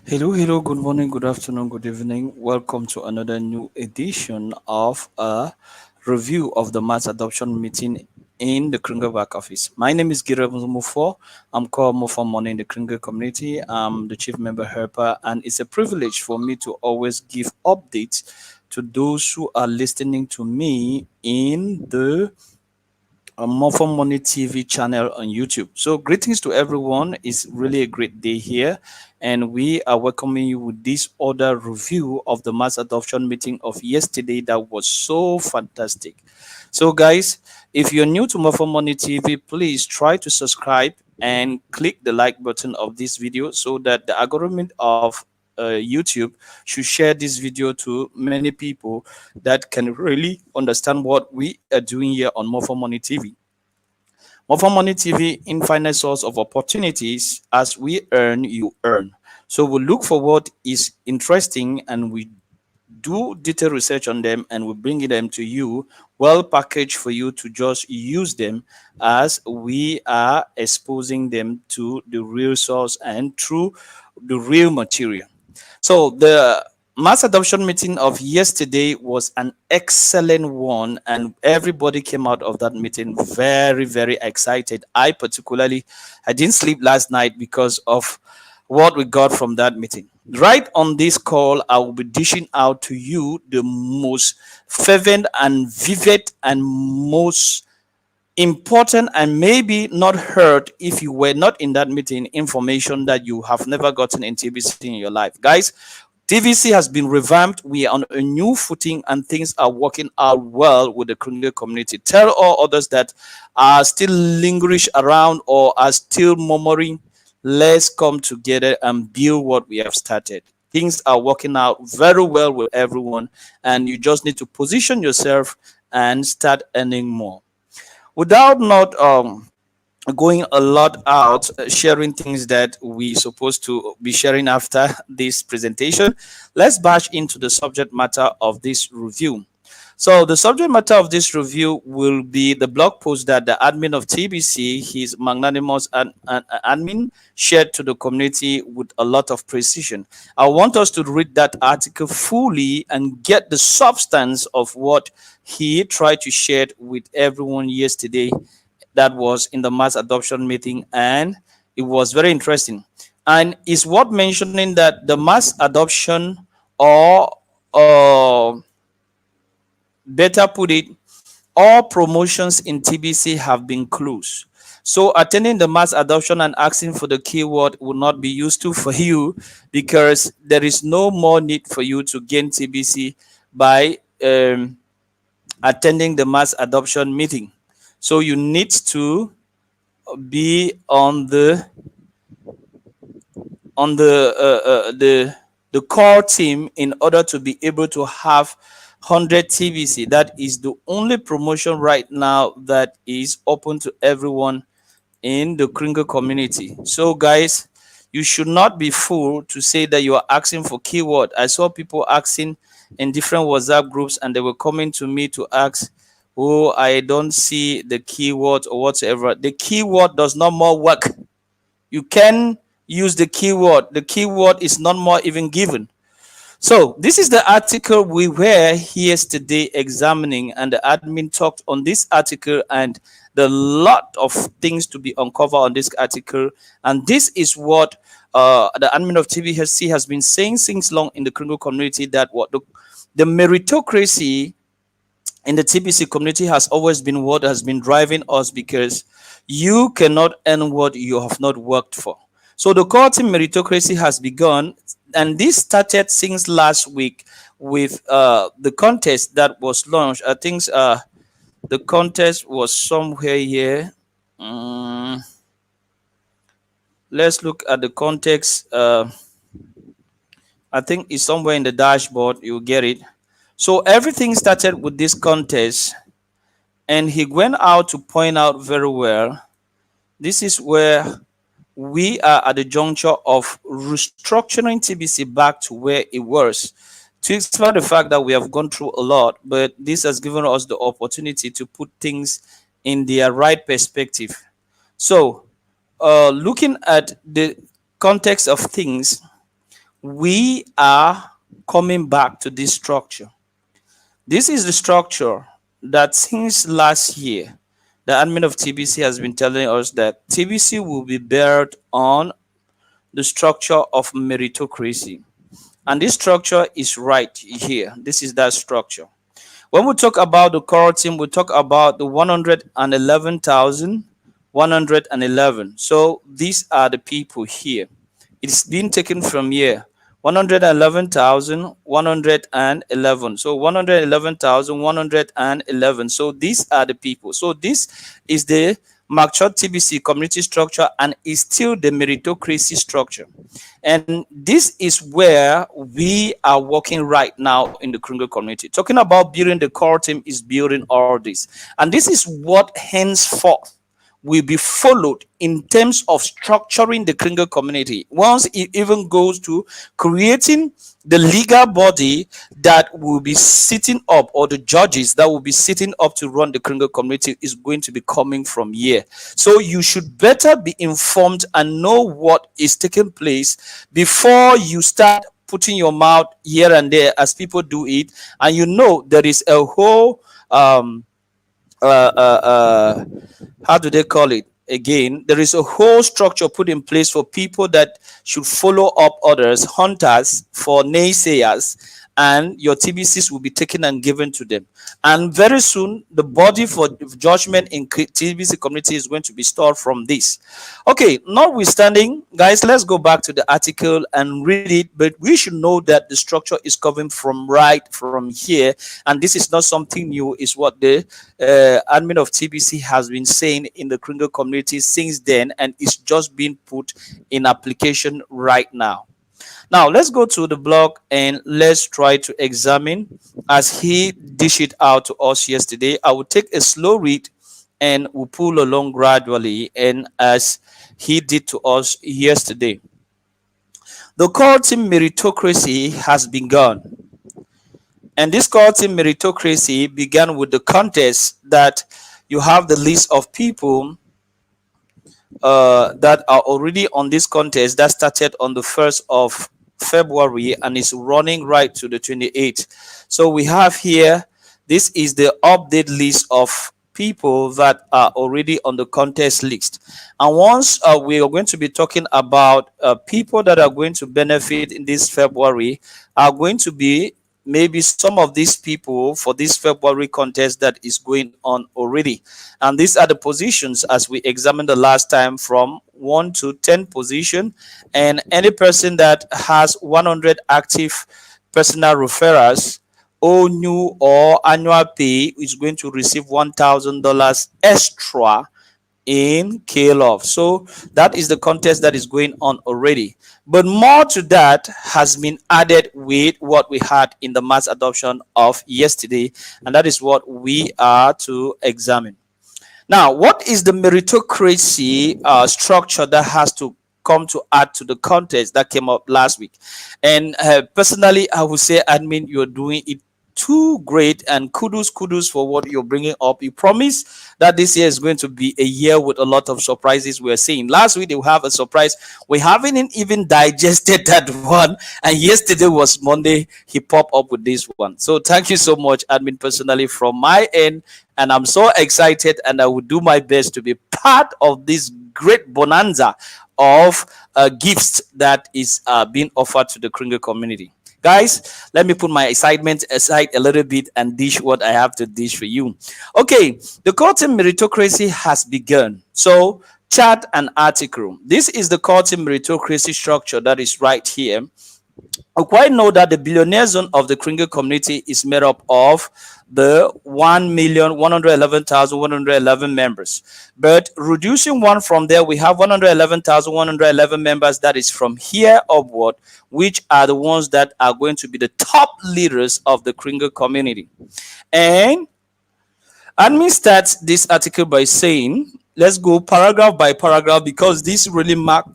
Hello, good morning, good afternoon, good evening. Welcome to another new edition of a review of the mass adoption meeting in the Kringle back office. My name is Gira Mufo. I'm called Mufo Money in the Kringle community. I'm the chief member helper, and it's a privilege for me to always give updates to those who are listening to me in the More for Money TV channel on YouTube. So, greetings to everyone. It's really a great day here, and we are welcoming you with this other review of the mass adoption meeting of yesterday that was so fantastic. So, guys, if you're new to More for Money TV, please try to subscribe and click the like button of this video so that the algorithm of YouTube should share this video to many people that can really understand what we are doing here on More for Money TV. More for Money TV, infinite source of opportunities. As we earn, you earn. So we look for what is interesting and we do detailed research on them and we bring them to you well packaged for you to just use them as we are exposing them to the real source and through the real material. So the mass adoption meeting of yesterday was an excellent one, and everybody came out of that meeting very, very excited. I didn't sleep last night because of what we got from that meeting. Right on this call, I will be dishing out to you the most fervent and vivid and most important and maybe not heard if you were not in that meeting information that you have never gotten in TVC in your life. Guys, TVC has been revamped. We are on a new footing and things are working out well with the Kringle community. Tell all others that are still lingering around or are still murmuring, let's come together and build what we have started. Things are working out very well with everyone, and you just need to position yourself and start earning more without not going a lot out sharing things that we supposed to be sharing after this presentation. Let's bash into the subject matter of this review. So the subject matter of this review will be the blog post that the admin of TBC, his magnanimous admin, shared to the community with a lot of precision. I want us to read that article fully and get the substance of what he tried to share with everyone yesterday that was in the mass adoption meeting, and it was very interesting. And it's worth mentioning that the mass adoption, or better put it, all promotions in TBC have been closed. So attending the mass adoption and asking for the keyword will not be useful for you because there is no more need for you to gain TBC by attending the mass adoption meeting. So you need to be on the core team in order to be able to have 100 TBC. That is the only promotion right now that is open to everyone in the Kringle community. So guys, you should not be fooled to say that you are asking for keyword. I saw people asking in different WhatsApp groups and they were coming to me to ask, oh, I don't see the keyword or whatever. The keyword does not more work. You can use the keyword is not more even given. So this is the article we were here today examining, and the admin talked on this article and the lot of things to be uncovered on this article. And this is what the admin of TVHC has been saying since long in the Kringle community, that what the meritocracy in the TBC community has always been what has been driving us, because you cannot earn what you have not worked for. So the core team meritocracy has begun, and this started since last week with the contest that was launched. I think the contest was somewhere here. Let's look at the context. I think it's somewhere in the dashboard. You'll get it. So everything started with this contest, and he went out to point out very well, this is where we are at the juncture of restructuring TBC back to where it was. Despite the fact that we have gone through a lot, but this has given us the opportunity to put things in their right perspective. So, looking at the context of things, we are coming back to this structure. This is the structure that since last year, the admin of TBC has been telling us that TBC will be built on the structure of meritocracy. And this structure is right here. This is that structure. When we talk about the core team, we talk about the 111,111. So these are the people here. It's been taken from here. 111,111. So 111,111. So these are the people. So this is the matured TBC community structure and is still the meritocracy structure. And this is where we are working right now in the Kringle community. Talking about building the core team is building all this. And this is what henceforth will be followed in terms of structuring the Kringle community. Once it even goes to creating the legal body that will be sitting up, or the judges that will be sitting up to run the Kringle community, is going to be coming from here. So you should better be informed and know what is taking place before you start putting your mouth here and there as people do it. And you know there is a whole uh, uh, uh, how do they call it again, there is a whole structure put in place for people that should follow up others, hunters for naysayers, and your TBCs will be taken and given to them. And very soon the body for judgment in TBC community is going to be stored from this. Okay, notwithstanding, guys, let's go back to the article and read it. But we should know that the structure is coming from right from here, and this is not something new. Is what the admin of TBC has been saying in the Kringle community since then, and it's just being put in application right now. Now let's go to the blog and let's try to examine as he dished it out to us yesterday. I will take a slow read and we'll pull along gradually, and as he did to us yesterday. The core team meritocracy has begun. And this core team meritocracy began with the contest that you have the list of people that are already on this contest that started on the 1st of February and is running right to the 28th. So we have here, this is the update list of people that are already on the contest list. And once we are going to be talking about people that are going to benefit in this February, are going to be maybe some of these people for this February contest that is going on already. And these are the positions as we examined the last time, from 1 to 10 position. And any person that has 100 active personal referrals, all new or annual pay, is going to receive $1,000 extra in KLOF. So that is the contest that is going on already. But more to that has been added with what we had in the mass adoption of yesterday, and that is what we are to examine. Now, what is the meritocracy structure that has to come to add to the contest that came up last week? And personally, I would say, admin, you're doing it too great, and kudos for what you're bringing up. You promise that this year is going to be a year with a lot of surprises. We're seeing last week they will have a surprise. We haven't even digested that one, and yesterday was Monday. He popped up with this one. So thank you so much, admin, personally from my end, and I'm so excited, and I will do my best to be part of this great bonanza of gifts that is being offered to the Kringle community. Guys, let me put my excitement aside a little bit and dish what I have to dish for you. Okay, the core team meritocracy has begun. So, chat and article. This is the core team meritocracy structure that is right here. I quite know that the billionaire zone of the Kringle community is made up of the 1,111,111 members. But reducing one from there, we have 111,111 members that is from here upward, which are the ones that are going to be the top leaders of the Kringle community. And admin starts this article by saying, let's go paragraph by paragraph, because this really marks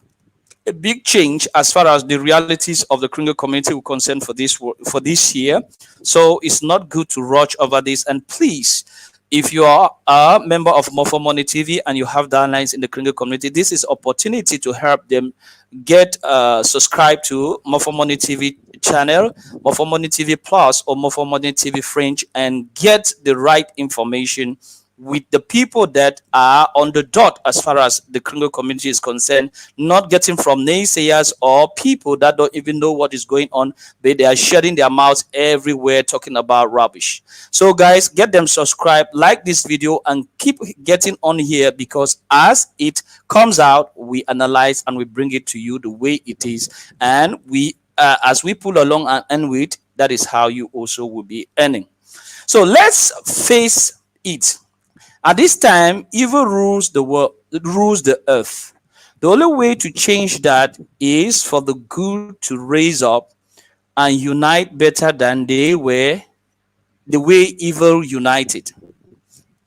a big change as far as the realities of the Kringle community will concern for this year. So it's not good to rush over this. And please If you are a member of Morpho Money TV and you have downlines in the Kringle community, this is opportunity to help them get subscribed to Morpho Money TV channel, Morpho Money TV Plus, or Morpho Money TV French, and get the right information with the people that are on the dot as far as the Kringle community is concerned, not getting from naysayers or people that don't even know what is going on, but they are shutting their mouths everywhere talking about rubbish. So guys, get them subscribed, like this video, and keep getting on here, because as it comes out, we analyze and we bring it to you the way it is, and we as we pull along and end with, that is how you also will be earning. So let's face it. At this time, evil rules the world, rules the earth. The only way to change that is for the good to raise up and unite better than they were, the way evil united.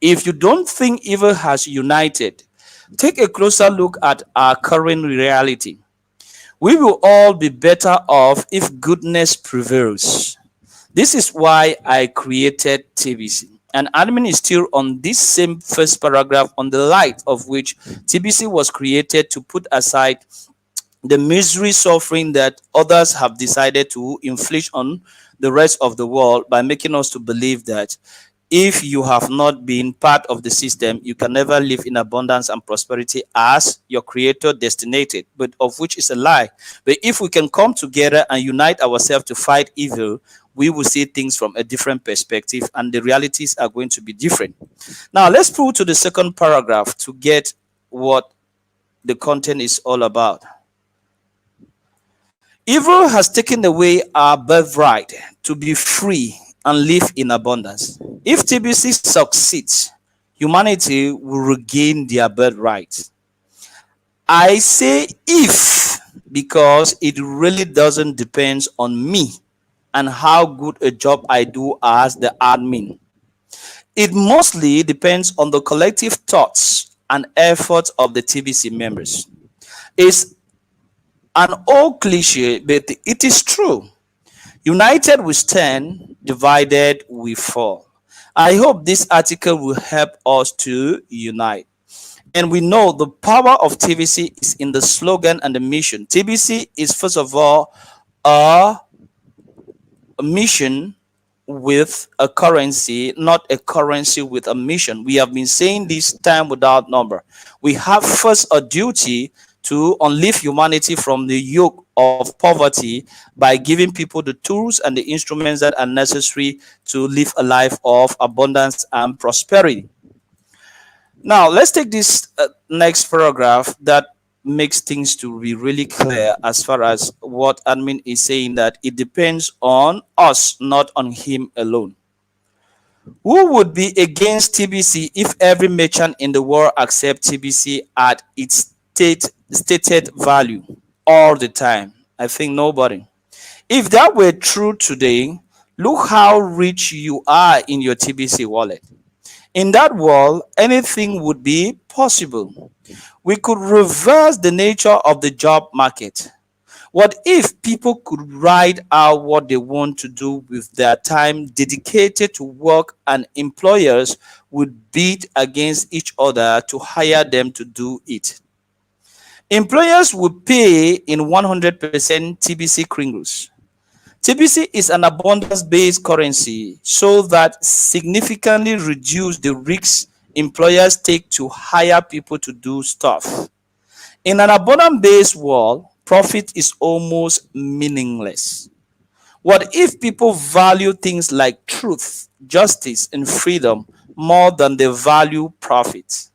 If you don't think evil has united, take a closer look at our current reality. We will all be better off if goodness prevails. This is why I created TBC. And admin is still on this same first paragraph, on the light of which TBC was created to put aside the misery suffering that others have decided to inflict on the rest of the world, by making us to believe that if you have not been part of the system, you can never live in abundance and prosperity as your creator destinated, but of which is a lie. But if we can come together and unite ourselves to fight evil, we will see things from a different perspective, and the realities are going to be different. Now let's pull to the second paragraph to get what the content is all about. Evil has taken away our birthright to be free and live in abundance. If TBC succeeds, humanity will regain their birthright. I say if, because it really doesn't depend on me and how good a job I do as the admin. It mostly depends on the collective thoughts and efforts of the TBC members. It's an old cliche, but it is true. United we stand, divided we fall. I hope this article will help us to unite. And we know the power of TBC is in the slogan and the mission. TBC is, first of all, a mission with a currency, not a currency with a mission. We have been saying this time without number. We have first a duty to unlift humanity from the yoke of poverty by giving people the tools and the instruments that are necessary to live a life of abundance and prosperity. Now, let's take this next paragraph that makes things to be really clear as far as what admin is saying, that it depends on us, not on him alone. Who would be against TBC if every merchant in the world accept TBC at its stated value all the time? I think nobody. If that were true today, look how rich you are in your TBC wallet. In that world, anything would be possible. We could reverse the nature of the job market. What if people could write out what they want to do with their time dedicated to work, and employers would bid against each other to hire them to do it? Employers would pay in 100% TBC kringles. TBC is an abundance-based currency, so that significantly reduce the risks employers take to hire people to do stuff. In an abundance-based world, profit is almost meaningless. What if people value things like truth, justice, and freedom more than they value profit?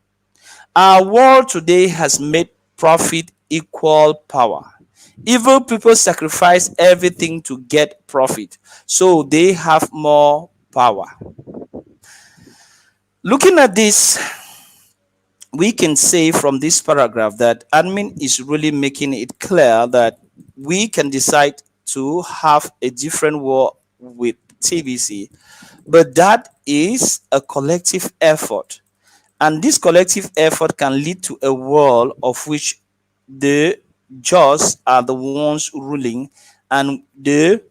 Our world today has made profit equal power. Evil people sacrifice everything to get profit, so they have more power. Looking at this, we can say from this paragraph that admin is really making it clear that we can decide to have a different war with TBC, but that is a collective effort. And this collective effort can lead to a world of which the just are the ones ruling, and the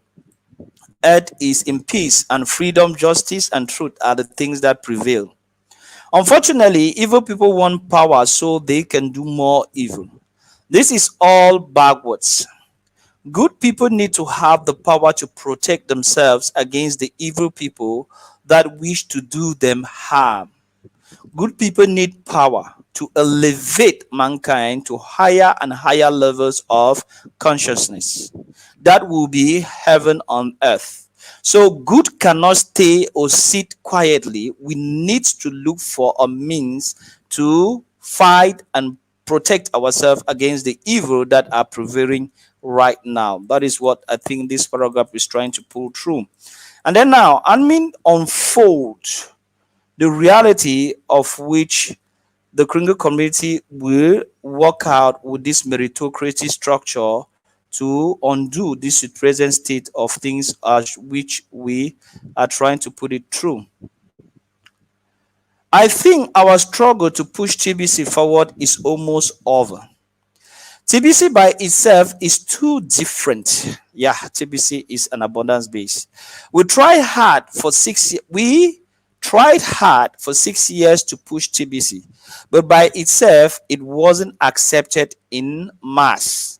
earth is in peace, and freedom, justice, and truth are the things that prevail. Unfortunately, evil people want power so they can do more evil. This is all backwards. Good people need to have the power to protect themselves against the evil people that wish to do them harm. Good people need power to elevate mankind to higher and higher levels of consciousness. That will be heaven on earth. So, good cannot stay or sit quietly. We need to look for a means to fight and protect ourselves against the evil that are prevailing right now. That is what I think this paragraph is trying to pull through. And then now, admin unfolds the reality of which the Kringle community will work out with this meritocracy structure to undo this present state of things as which we are trying to put it through. I think our struggle to push TBC forward is almost over. TBC by itself is too different. Yeah, TBC is an abundance base. We tried hard for 6 years to push TBC, but by itself it wasn't accepted in mass.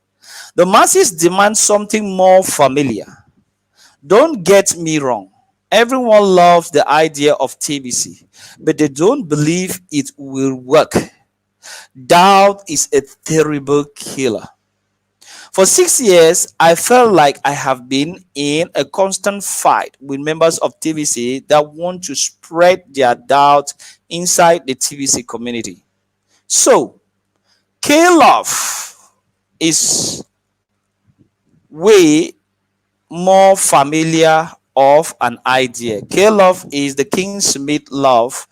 The masses demand something more familiar. Don't get me wrong. Everyone loves the idea of TBC, but they don't believe it will work. Doubt is a terrible killer. For 6 years, I felt like I have been in a constant fight with members of TVC that want to spread their doubt inside the TVC community. So, K Love is way more familiar of an idea. K Love is the King Smith Love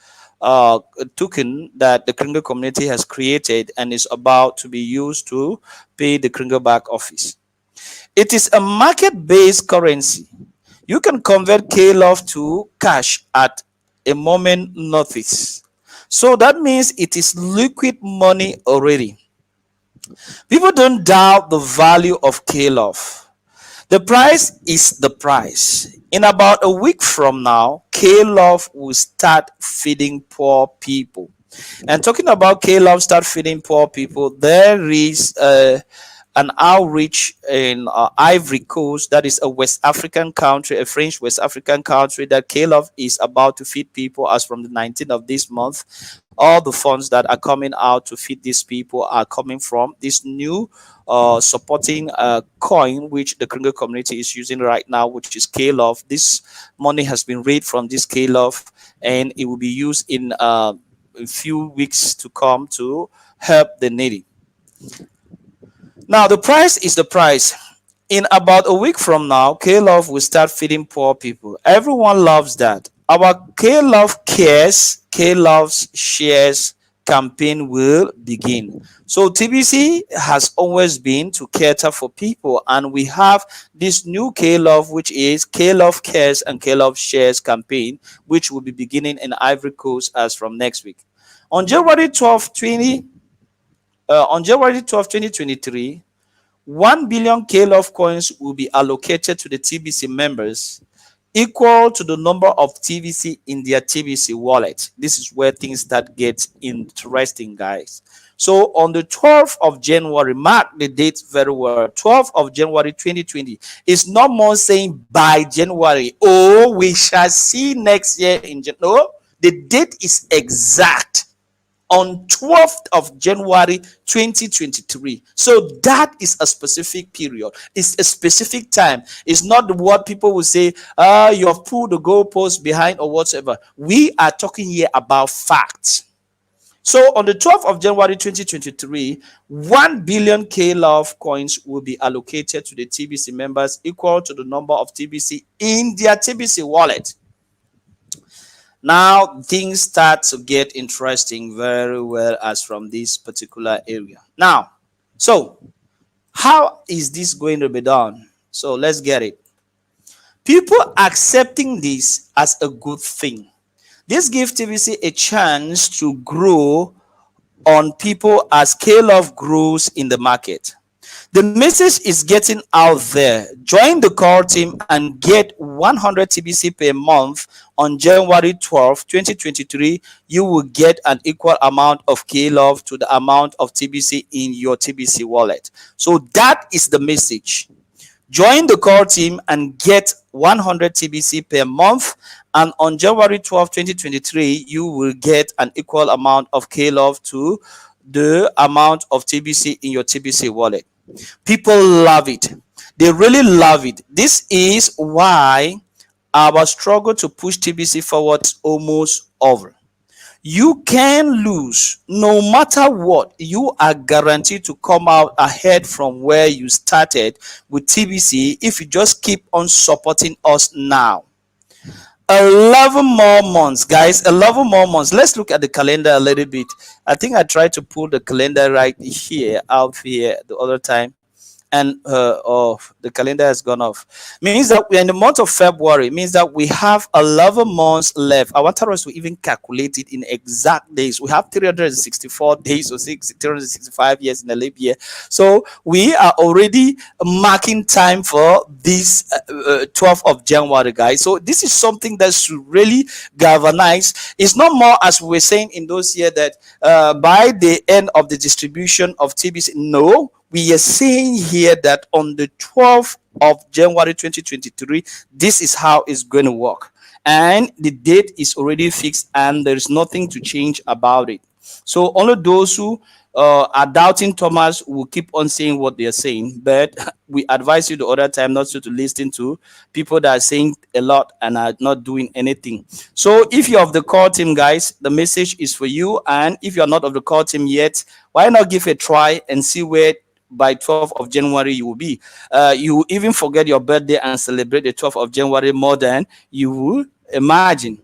token that the Kringle community has created and is about to be used to pay the Kringle back office. It is a market-based currency. You can convert K-Love to cash at a moment notice. So that means it is liquid money already. People don't doubt the value of K-Love. The price is the price. In about a week from now, K-Love will start feeding poor people. And talking about K-Love start feeding poor people, there is an outreach in Ivory Coast, that is a West African country, a French West African country that K-Love is about to feed people as from the 19th of this month. All the funds that are coming out to feed these people are coming from this new supporting coin which the Kringle community is using right now, which is K-Love. This money has been raised from this K-Love and it will be used in a few weeks to come to help the needy. Now, the price is the price. In about a week from now, K Love will start feeding poor people. Everyone loves that. Our K Love Cares, K Love's Shares campaign will begin. So, TBC has always been to cater for people, and we have this new K Love, which is K Love Cares and K Love Shares campaign, which will be beginning in Ivory Coast as from next week. On January 12, 2023, 1 billion K-Love coins will be allocated to the TBC members, equal to the number of TBC in their TBC wallet. This is where things start get interesting, guys. So on the 12th of January, mark the date very well, 12th of January 2020, is not more saying by January. Oh, we shall see next year in January. No, the date is exact on 12th of January 2023. So that is a specific period. It's a specific time. It's not what people will say, you have pulled the goalpost behind or whatever. We are talking here about facts. So on the 12th of January 2023, 1 billion K-Love coins will be allocated to the TBC members, equal to the number of TBC in their TBC wallet. Now things start to get interesting very well as from this particular area. Now, so how is this going to be done? So let's get it. People accepting this as a good thing. This gives TBC a chance to grow on people as K-Love grows in the market. The message is getting out there. Join the core team and get 100 TBC per month on January 12th, 2023. You will get an equal amount of K-Love to the amount of TBC in your TBC wallet. So that is the message. Join the core team and get 100 TBC per month. And on January 12th, 2023, you will get an equal amount of K-Love to the amount of TBC in your TBC wallet. People love it. They really love it. This is why our struggle to push TBC forward is almost over. You can lose no matter what. You are guaranteed to come out ahead from where you started with TBC if you just keep on supporting us now. 11 more months, guys. 11 more months. Let's look at the calendar a little bit. I think I tried to pull the calendar right here out here the other time, and the calendar has gone off. Means that we're in the month of February. Means that we have 11 months left. I want us to even calculate it in exact days. We have 364 days or 365 years in a leap year. So we are already marking time for this 12th of January, guys. So this is something that should really galvanize. It's not more as we were saying in those years that by the end of the distribution of TBC. No, we are saying here that on the 12th of January 2023, this is how it's going to work. And the date is already fixed and there is nothing to change about it. So only those who are doubting Thomas will keep on saying what they are saying. But we advise you the other time not to listen to people that are saying a lot and are not doing anything. So if you're of the core team, guys, the message is for you. And if you're not of the core team yet, why not give it a try and see where by 12th of January you will be. You will even forget your birthday and celebrate the 12th of January more than you will imagine.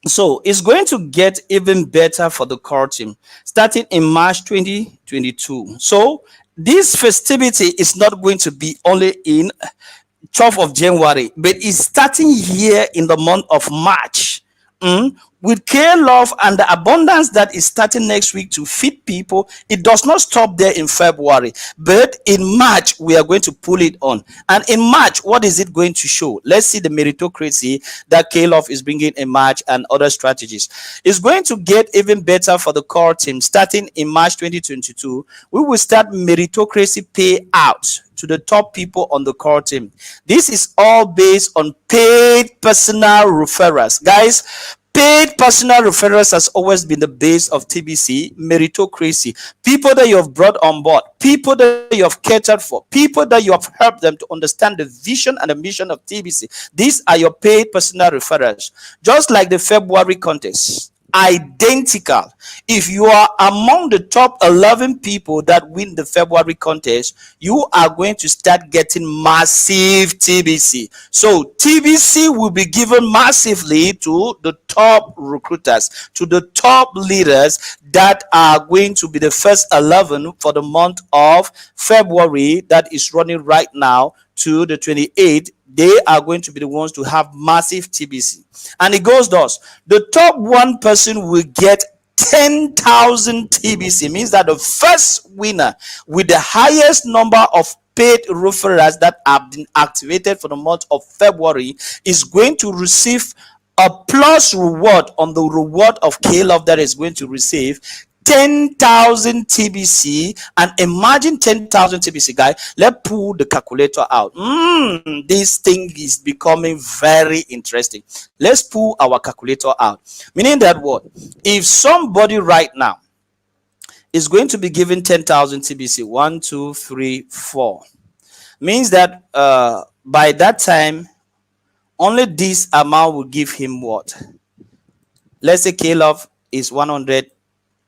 So it's going to get even better for the core team starting in March 2022. So this festivity is not going to be only in 12th of January, but it's starting here in the month of March. With care, love, and the abundance that is starting next week to feed people, it does not stop there in February, but in March we are going to pull it on. And in March, what is it going to show? Let's see the meritocracy that K-Love is bringing in March and other strategies. It's going to get even better for the core team starting in March 2022. We will start meritocracy payouts to the top people on the core team. This is all based on paid personal referrals, guys. Paid personal referrals has always been the base of TBC meritocracy. People that you have brought on board, people that you have catered for, people that you have helped them to understand the vision and the mission of TBC. These are your paid personal referrals. Just like the February contest, identical. If you are among the top 11 people that win the February contest, you are going to start getting massive TBC. So TBC will be given massively to the top recruiters, to the top leaders that are going to be the first 11 for the month of February that is running right now to the 28th. They are going to be the ones to have massive TBC. And it goes thus: the top one person will get 10,000 TBC. Means that the first winner with the highest number of paid referrals that have been activated for the month of February is going to receive a plus reward on the reward of K-Love that is going to receive 10,000 TBC. And imagine 10,000 TBC, guys. Let's pull the calculator out. This thing is becoming very interesting. Let's pull our calculator out. Meaning that what? If somebody right now is going to be given 10,000 TBC, 1, 2, 3, 4, means that by that time, only this amount will give him what? Let's say K-Love is 100,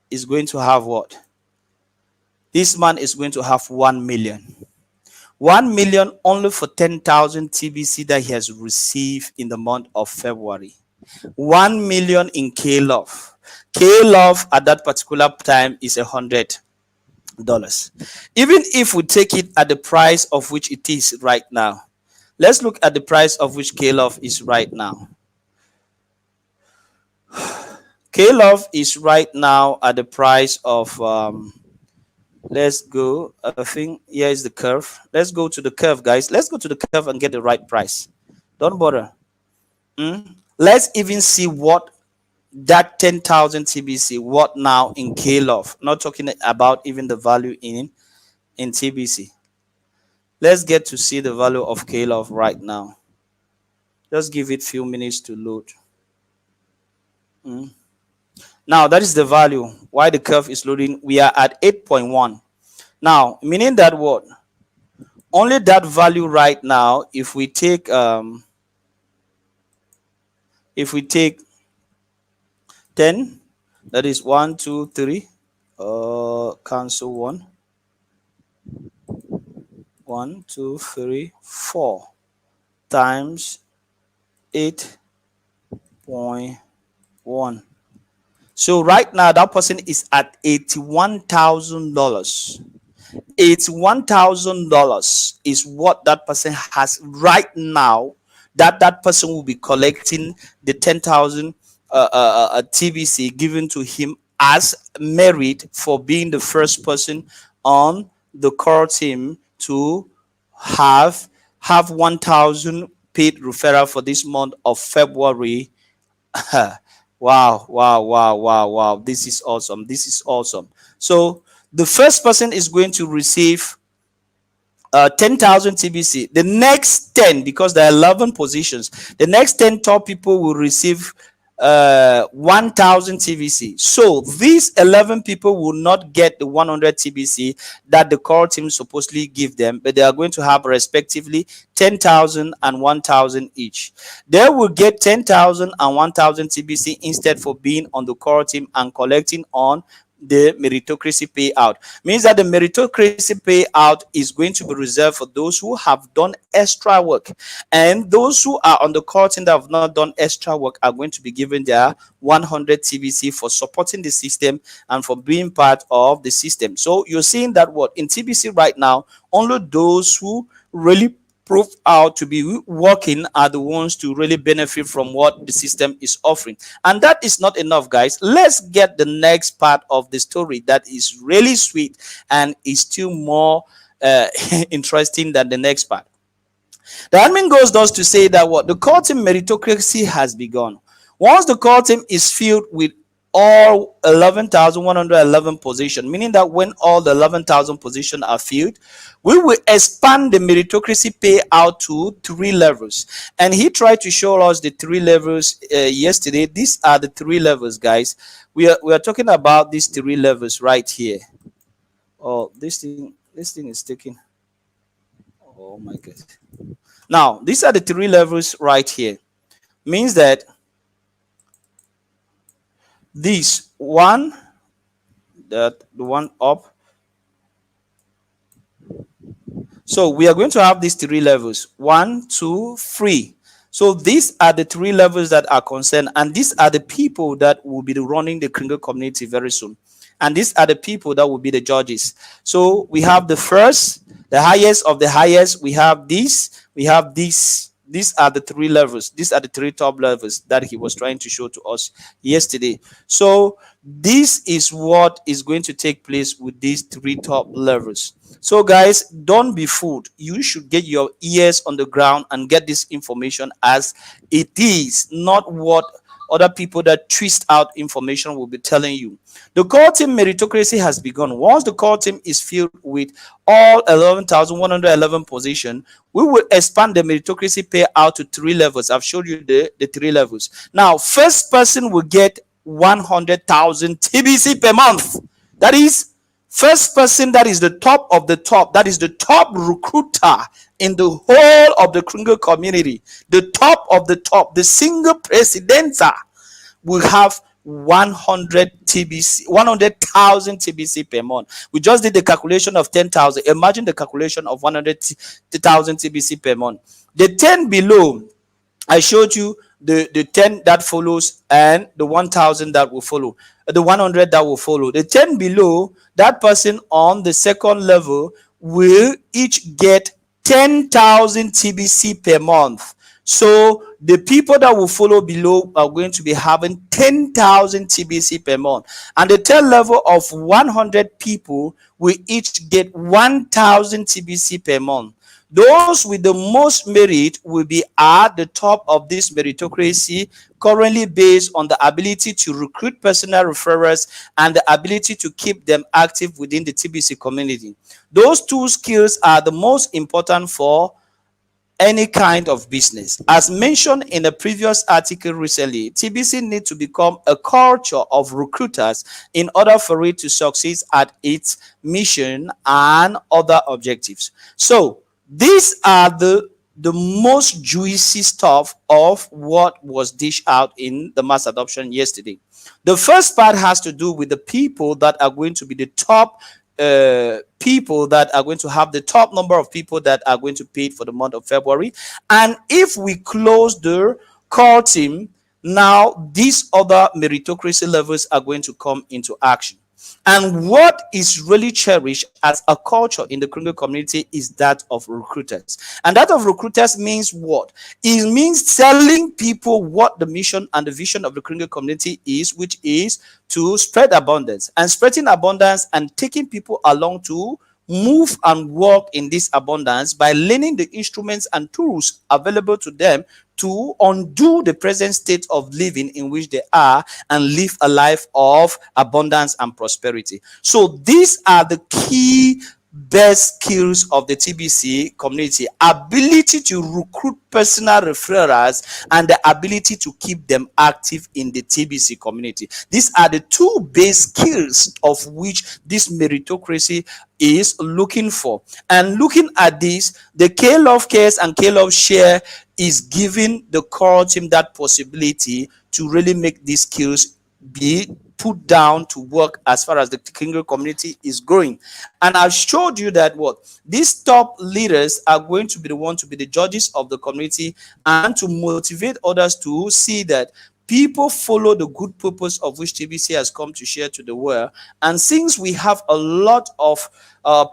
is going to have what? This man is going to have 1 million. 1 million only for 10,000 TBC that he has received in the month of February. 1 million in K-Love. K-Love at that particular time is $100. Even if we take it at the price of which it is right now, let's look at the price of which K-Love is right now. K-Love is right now at the price of Let's go. I think here is the curve. Let's go to the curve, guys. Let's go to the curve and get the right price. Don't bother. Let's even see what that 10,000 TBC, what now in KLOF. Not talking about even the value in TBC. Let's get to see the value of KLOF right now. Just give it few minutes to load. Now that is the value. Why the curve is loading? We are at 8.1. Now, meaning that what? Only that value right now, if we take 10, that is 1, 2, 3, cancel 1, 1, 2, 3, 4 times 8.1. So right now that person is at $81,000. $81,000 is what that person has right now, that person will be collecting the 10,000 TBC given to him as merit for being the first person on the core team to have 1,000 paid referral for this month of February. Wow, wow, wow, wow, wow. This is awesome. This is awesome. So the first person is going to receive 10,000 TBC. The next 10, because there are 11 positions, the next 10 top people will receive 1,000 TBC. So these 11 people will not get the 100 TBC that the core team supposedly give them, but they are going to have respectively 10,000 and 1,000 each. They will get 10,000 and 1,000 TBC instead for being on the core team and collecting on the meritocracy payout. Means that the meritocracy payout is going to be reserved for those who have done extra work, and those who are on the core team that have not done extra work are going to be given their 100 TBC for supporting the system and for being part of the system. So you're seeing that what in TBC right now, only those who really prove out to be working are the ones to really benefit from what the system is offering. And that is not enough, guys. Let's get the next part of the story that is really sweet and is still more interesting than the next part. The admin goes thus to say that what the core team meritocracy has begun. Once the core team is filled with all 11,111 positions, meaning that when all the 11,000 positions are filled, we will expand the meritocracy payout to 3 levels. And he tried to show us the 3 levels yesterday. These are the 3 levels, guys. We are talking about these 3 levels right here. Oh, this thing is taking. Oh my god. Now, these are the 3 levels right here. Means that this one, the one up. So we are going to have these 3 levels: 1, 2, 3. So these are the 3 levels that are concerned, and these are the people that will be running the Kringle community very soon. And these are the people that will be the judges. So we have the first, the highest of the highest. We have this, we have this. These are the 3 levels. These are the 3 top levels that he was trying to show to us yesterday. So this is what is going to take place with these 3 top levels. So guys, don't be fooled. You should get your ears on the ground and get this information as it is, not what other people that twist out information will be telling you. The core team meritocracy has begun. Once the core team is filled with all 11,111 positions, we will expand the meritocracy payout to 3 levels. I've showed you the 3 levels. Now, first person will get 100,000 TBC per month. That is first person, that is the top of the top, that is the top recruiter in the whole of the Kringle community, the top of the top, the single presidenta will have 100,000 TBC per month. We just did the calculation of 10,000. Imagine the calculation of 100,000 TBC per month. The 10 below, I showed you the 10 that follows and the 1,000 that will follow, the 100 that will follow. The 10 below, that person on the second level will each get 10,000 TBC per month. So the people that will follow below are going to be having 10,000 TBC per month. And the third level of 100 people will each get 1,000 TBC per month. Those with the most merit will be at the top of this meritocracy, currently based on the ability to recruit personal referrers and the ability to keep them active within the TBC community. Those two skills are the most important for any kind of business. As mentioned in a previous article recently, TBC needs to become a culture of recruiters in order for it to succeed at its mission and other objectives. So these are the most juicy stuff of what was dished out in the mass adoption yesterday. The first part has to do with the people that are going to be the top people that are going to have the top number of people that are going to pay for the month of February. And if we close the core team, now these other meritocracy levels are going to come into action. And what is really cherished as a culture in the Kringle community is that of recruiters. And that of recruiters means what? It means telling people what the mission and the vision of the Kringle community is, which is to spread abundance. And spreading abundance and taking people along to move and work in this abundance by learning the instruments and tools available to them to undo the present state of living in which they are and live a life of abundance and prosperity. So these are the key best skills of the TBC community: ability to recruit personal referrals and the ability to keep them active in the TBC community. These are the two base skills of which this meritocracy is looking for. And looking at this, the K-Love Cares and K-Love Share is giving the core team that possibility to really make these skills be put down to work as far as the Kringle community is growing. And I've showed you that what these top leaders are going to be the one to be the judges of the community and to motivate others to see that people follow the good purpose of which TBC has come to share to the world. And since we have a lot of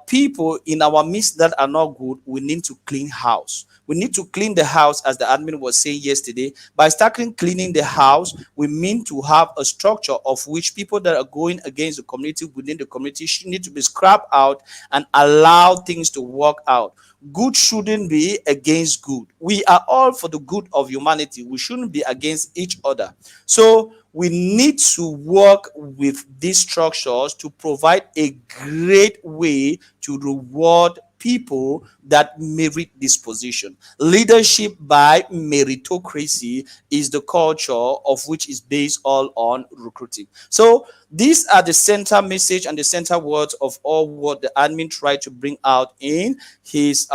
people in our midst that are not good, we need to clean house. We need to clean the house, as the admin was saying yesterday. By starting cleaning the house, we mean to have a structure of which people that are going against the community within the community should need to be scrapped out and allow things to work out. Good shouldn't be against good. We are all for the good of humanity. We shouldn't be against each other. So we need to work with these structures to provide a great way to reward people that merit this position. Leadership by meritocracy is the culture of which is based all on recruiting. So these are the center message and the center words of all what the admin tried to bring out in his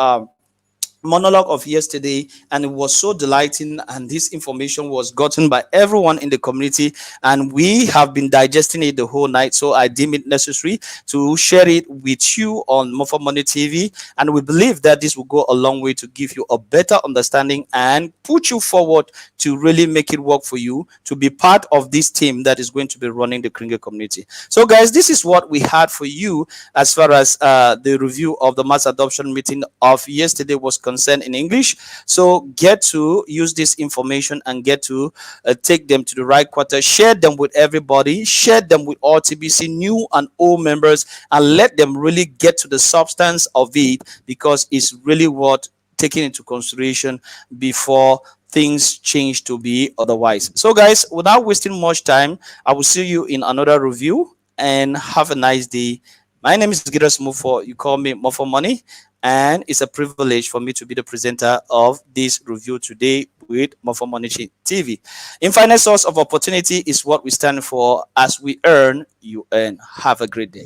monologue of yesterday, and it was so delighting, and this information was gotten by everyone in the community, and we have been digesting it the whole night. So I deem it necessary to share it with you on More for Money TV, and we believe that this will go a long way to give you a better understanding and put you forward to really make it work for you to be part of this team that is going to be running the Kringle community. So guys, this is what we had for you as far as the review of the mass adoption meeting of yesterday was concerned in English. So get to use this information and get to take them to the right quarter. Share them with everybody. Share them with all TBC new and old members, and let them really get to the substance of it, because it's really worth taking into consideration before things change to be otherwise. So guys, without wasting much time, I will see you in another review, and have a nice day. My name is Giras Mufo. You call me More for Money, and it's a privilege for me to be the presenter of this review today with More for Money TV. Infinite source of opportunity is what we stand for. As we earn, you earn. Have a great day.